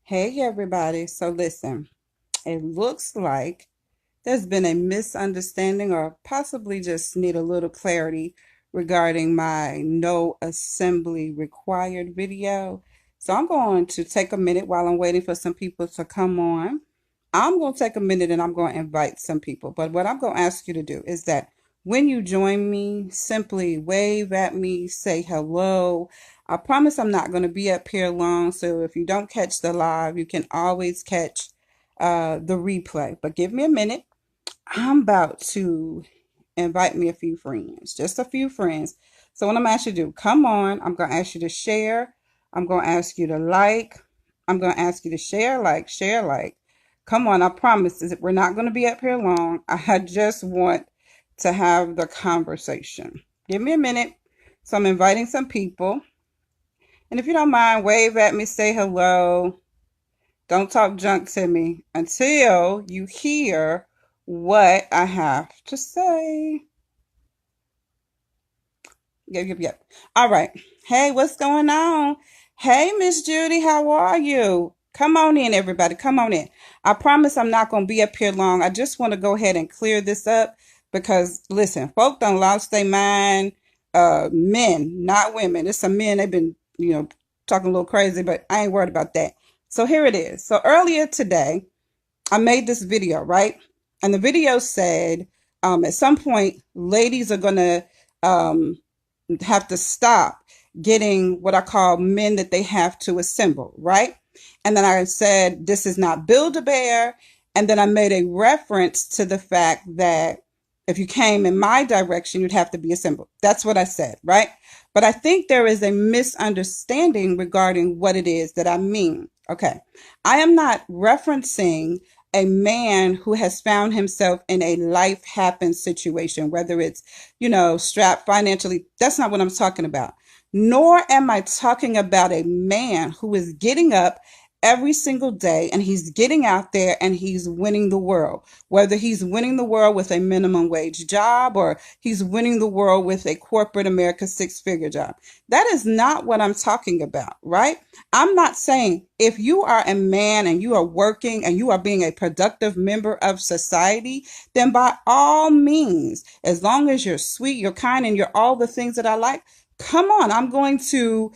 Hey everybody. So listen, it looks like there's been a misunderstanding or possibly just need a little clarity regarding my no assembly required video. So I'm going to take a minute while I'm waiting for some people to come on. I'm going to take a minute and I'm going to invite some people. But what I'm going to ask you to do is that when you join me, simply wave at me, say hello. I promise I'm not going to be up here long. So if you don't catch the live, you can always catch the replay. But give me a minute. I'm about to invite me a few friends, just a few friends. So what I'm going to ask you to do, come on. I'm going to ask you to share. I'm going to ask you to like. I'm going to ask you to share, like, share, like. Come on, I promise that we're not going to be up here long. I just want to have the conversation. Give me a minute. So I'm inviting some people. And if you don't mind, wave at me, say hello. Don't talk junk to me until you hear what I have to say. Yep. All right. Hey, what's going on? Hey, Miss Judy, how are you? Come on in, everybody. Come on in. I promise I'm not going to be up here long. I just want to go ahead and clear this up because, listen, folk done lost their mind. Men, not women. It's some men. They've been, talking a little crazy, but I ain't worried about that. So here it is. So earlier today, I made this video, right? And the video said, at some point, ladies are going to have to stop getting what I call men that they have to assemble, right? And then I said, this is not Build-A-Bear. And then I made a reference to the fact that if you came in my direction, you'd have to be assembled. That's what I said, right? But I think there is a misunderstanding regarding what it is that I mean. Okay. I am not referencing a man who has found himself in a life happen situation, whether it's, strapped financially. That's not what I'm talking about. Nor am I talking about a man who is getting up every single day and he's getting out there and he's winning the world, whether he's winning the world with a minimum wage job or he's winning the world with a corporate America six-figure job. That is not what I'm talking about, right? I'm not saying if you are a man and you are working and you are being a productive member of society, then by all means, as long as you're sweet, you're kind, and you're all the things that I like, come on, I'm going to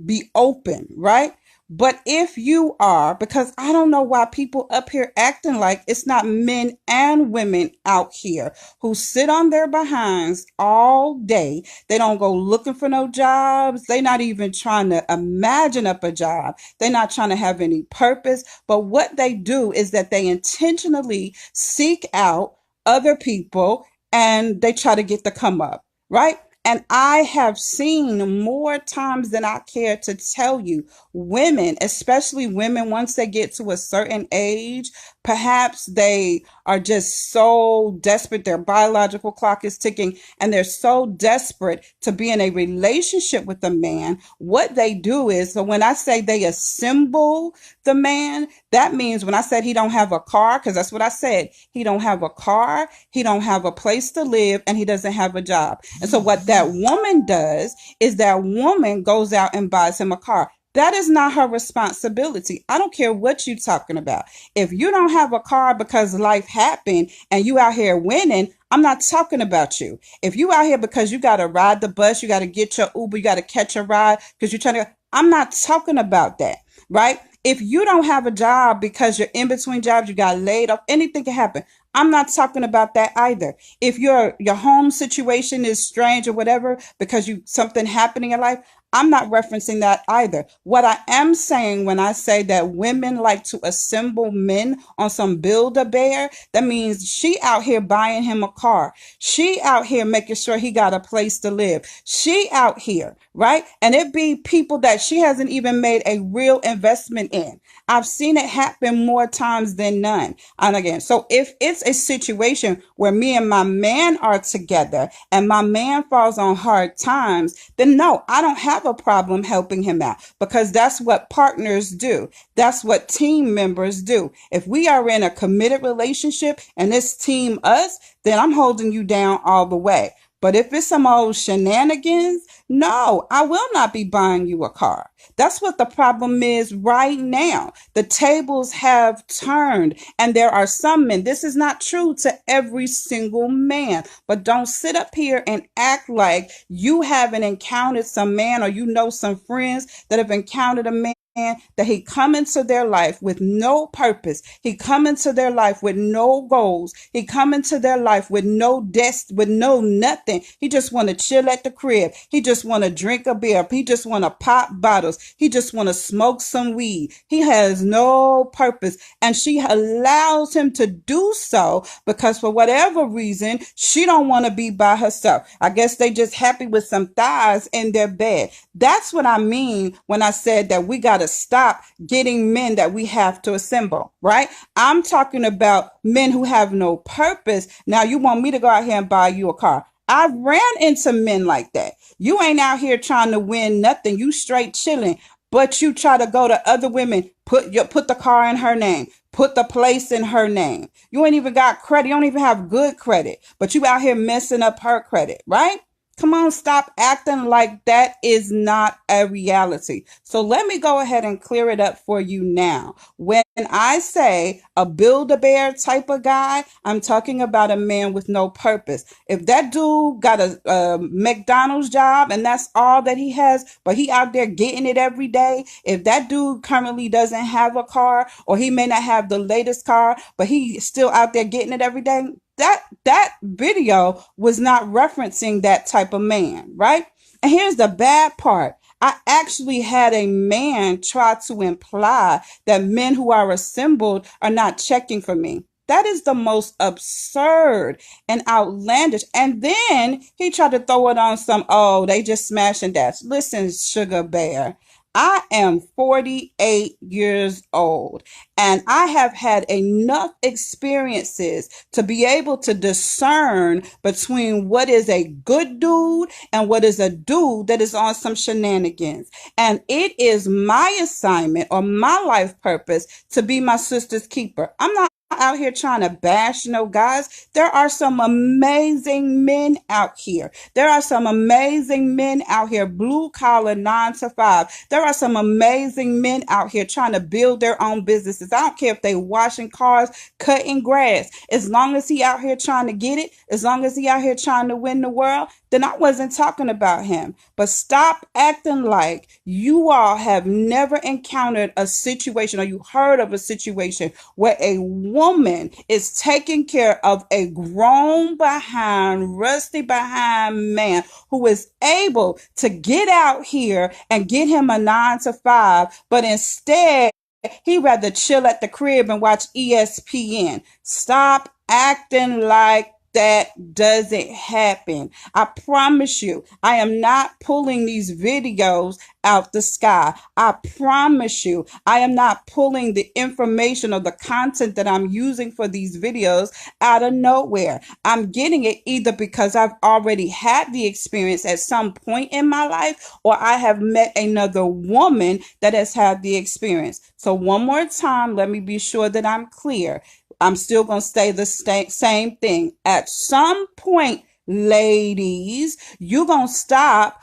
be open, right? But if you are, because I don't know why people up here acting like it's not men and women out here who sit on their behinds all day. They don't go looking for no jobs. They're not even trying to imagine up a job. They're not trying to have any purpose. But what they do is that they intentionally seek out other people and they try to get the come up, right? And I have seen more times than I care to tell you, women, especially women, once they get to a certain age, perhaps they are just so desperate. Their biological clock is ticking and they're so desperate to be in a relationship with a man. What they do is, so when I say they assemble the man, that means when I said he don't have a car, because that's what I said, he don't have a car, he don't have a place to live, and he doesn't have a job. And so what that woman does is that woman goes out and buys him a car. That is not her responsibility. I don't care what you're talking about. If you don't have a car because life happened and you out here winning, I'm not talking about you. If you out here because you got to ride the bus, you got to get your Uber, you got to catch a ride because you're trying to, I'm not talking about that, right? If you don't have a job because you're in between jobs, you got laid off, anything can happen. I'm not talking about that either. If your home situation is strange or whatever because you something happening in life, I'm not referencing that either. What I am saying when I say that women like to assemble men on some Build-A-Bear, that means she out here buying him a car. She out here making sure he got a place to live. She out here, right? And it be people that she hasn't even made a real investment in. I've seen it happen more times than none. And again, so if it's a situation where me and my man are together and my man falls on hard times, then no, I don't have a problem helping him out because that's what partners do. That's what team members do. If we are in a committed relationship and it's team us, then I'm holding you down all the way. But if it's some old shenanigans, no, I will not be buying you a car. That's what the problem is right now. The tables have turned, and there are some men. This is not true to every single man, but don't sit up here and act like you haven't encountered some man, or you know some friends that have encountered a man that he come into their life with no purpose. He come into their life with no goals. He come into their life with with no nothing. He just want to chill at the crib. He just want to drink a beer. He just want to pop bottles. He just want to smoke some weed. He has no purpose, and she allows him to do so because for whatever reason she don't want to be by herself. I guess they just happy with some thighs in their bed. That's what I mean when I said that we got to stop getting men that we have to assemble, right? I'm talking about men who have no purpose. Now you want me to go out here and buy you a car. I ran into men like that. You ain't out here trying to win nothing. You straight chilling, but you try to go to other women, put the car in her name, put the place in her name. You ain't even got credit. You don't even have good credit, but you out here messing up her credit, right? Come on, stop acting like that is not a reality. So let me go ahead and clear it up for you now. When I say a Build-A-Bear type of guy, I'm talking about a man with no purpose. If that dude got a McDonald's job and that's all that he has, but he out there getting it every day, if that dude currently doesn't have a car, or he may not have the latest car, but he still out there getting it every day, that video was not referencing that type of man, right? And here's the bad part. I actually had a man try to imply that men who are assembled are not checking for me. That is the most absurd and outlandish. And then he tried to throw it on some, oh, they just smash and dash. Listen, Sugar Bear, I am 48 years old, and I have had enough experiences to be able to discern between what is a good dude and what is a dude that is on some shenanigans. And it is my assignment or my life purpose to be my sister's keeper. I'm not out here trying to bash no guys. There are some amazing men out here. There are some amazing men out here, blue collar, 9 to 5. There are some amazing men out here trying to build their own businesses. I don't care if they washing cars, cutting grass. As long as he out here trying to get it, as long as he out here trying to win the world, then I wasn't talking about him. But stop acting like you all have never encountered a situation, or you heard of a situation where a woman is taking care of a grown behind, rusty behind man who is able to get out here and get him a 9 to 5, but instead he rather chill at the crib and watch ESPN. Stop acting like that doesn't happen. I promise you, I am not pulling these videos out the sky. I promise you, I am not pulling the information or the content that I'm using for these videos out of nowhere. I'm getting it either because I've already had the experience at some point in my life, or I have met another woman that has had the experience. So one more time, let me be sure that I'm clear. I'm still going to say the same thing. At some point, ladies, you're going to stop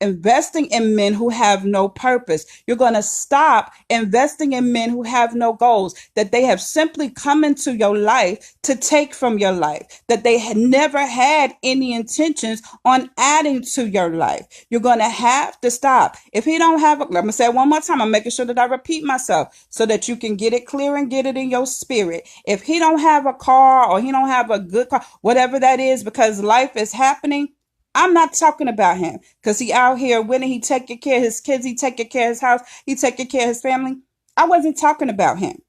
investing in men who have no purpose. You're going to stop investing in men who have no goals, that they have simply come into your life to take from your life, that they had never had any intentions on adding to your life. You're going to have to stop. If he don't have, let me say it one more time. I'm making sure that I repeat myself so that you can get it clear and get it in your spirit. If he don't have a car, or he don't have a good car, whatever that is, because life is happening, I'm not talking about him because he out here winning. He taking care of his kids. He taking care of his house. He taking care of his family. I wasn't talking about him.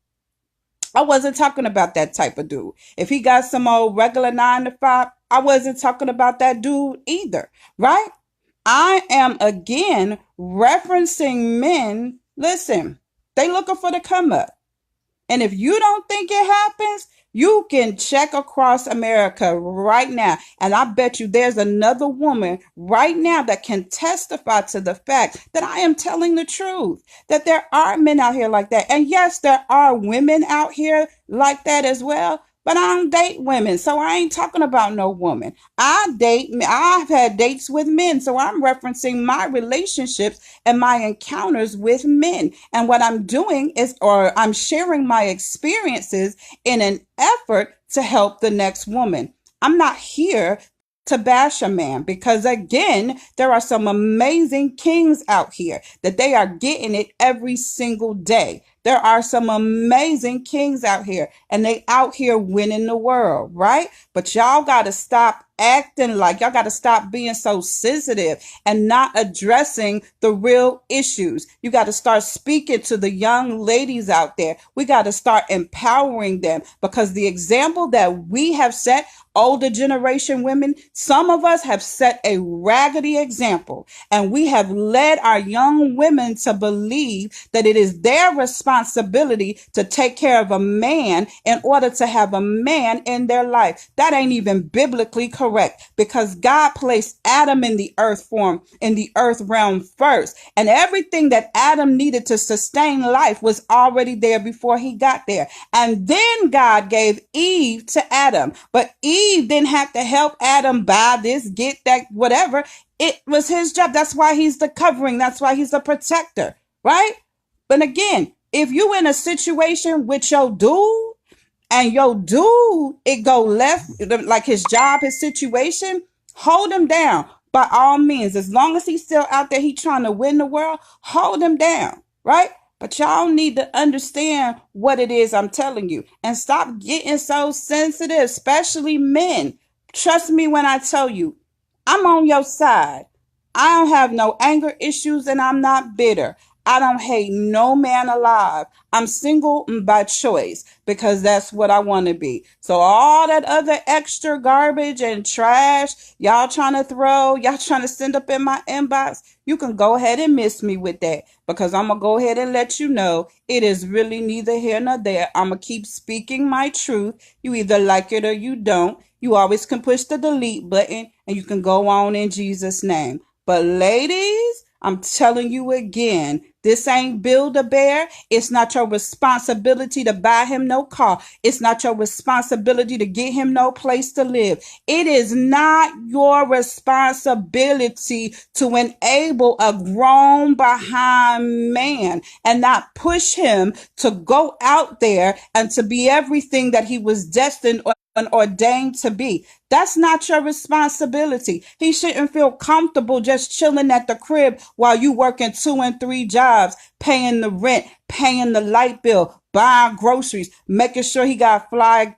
I wasn't talking about that type of dude. If he got some old regular 9 to 5, I wasn't talking about that dude either, right? I am again referencing men. Listen, they looking for the come up. And if you don't think it happens, you can check across America right now. And I bet you there's another woman right now that can testify to the fact that I am telling the truth, that there are men out here like that. And yes, there are women out here like that as well. but I don't date women, so I ain't talking about no woman. I've had dates with men, so I'm referencing my relationships and my encounters with men. And what I'm doing is, or I'm sharing my experiences in an effort to help the next woman. I'm not here to bash a man, because again, there are some amazing kings out here that they are getting it every single day. There are some amazing kings out here and they out here winning the world, right? But y'all got to stop acting like, y'all got to stop being so sensitive and not addressing the real issues. You got to start speaking to the young ladies out there. We got to start empowering them, because the example that we have set, older generation women, some of us have set a raggedy example, and we have led our young women to believe that it is their responsibility to take care of a man in order to have a man in their life. That ain't even biblically correct, because God placed Adam in the earth form, in the earth realm first, and everything that Adam needed to sustain life was already there before he got there. And then God gave Eve to Adam, but Eve didn't have to help Adam buy this, get that, whatever. It was his job. That's why he's the covering. That's why he's the protector, right? But again, if you in a situation with your dude and your dude, it go left, like his job, his situation, hold him down by all means. As long as he's still out there, he trying to win the world, hold him down, right? But y'all need to understand what it is I'm telling you and stop getting so sensitive, especially men. Trust me when I tell you, I'm on your side. I don't have no anger issues and I'm not bitter. I don't hate no man alive. I'm single by choice because that's what I want to be. So all that other extra garbage and trash y'all trying to throw, y'all trying to send up in my inbox, you can go ahead and miss me with that, because I'm going to go ahead and let you know it is really neither here nor there. I'm going to keep speaking my truth. You either like it or you don't. You always can push the delete button and you can go on in Jesus' name. But ladies, I'm telling you again, this ain't Build-A-Bear. It's not your responsibility to buy him no car. It's not your responsibility to get him no place to live. It is not your responsibility to enable a grown behind man and not push him to go out there and to be everything that he was destined and ordained to be. That's not your responsibility. He shouldn't feel comfortable just chilling at the crib while you working 2 and 3 jobs, paying the rent, paying the light bill, buying groceries, making sure he got fly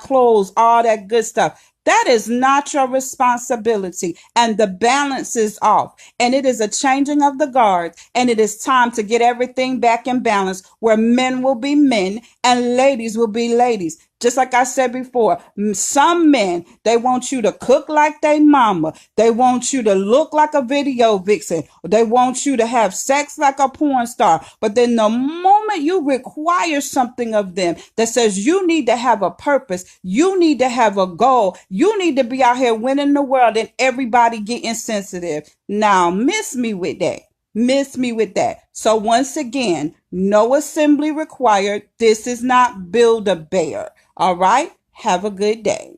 clothes, all that good stuff. That is not your responsibility. And the balance is off. And it is a changing of the guard. And it is time to get everything back in balance, where men will be men and ladies will be ladies. Just like I said before, some men, they want you to cook like they mama. They want you to look like a video vixen. They want you to have sex like a porn star. But then the moment you require something of them that says you need to have a purpose, you need to have a goal, you need to be out here winning the world, and everybody getting sensitive. Now, miss me with that. Miss me with that. So once again, no assembly required. This is not Build-A-Bear. All right. Have a good day.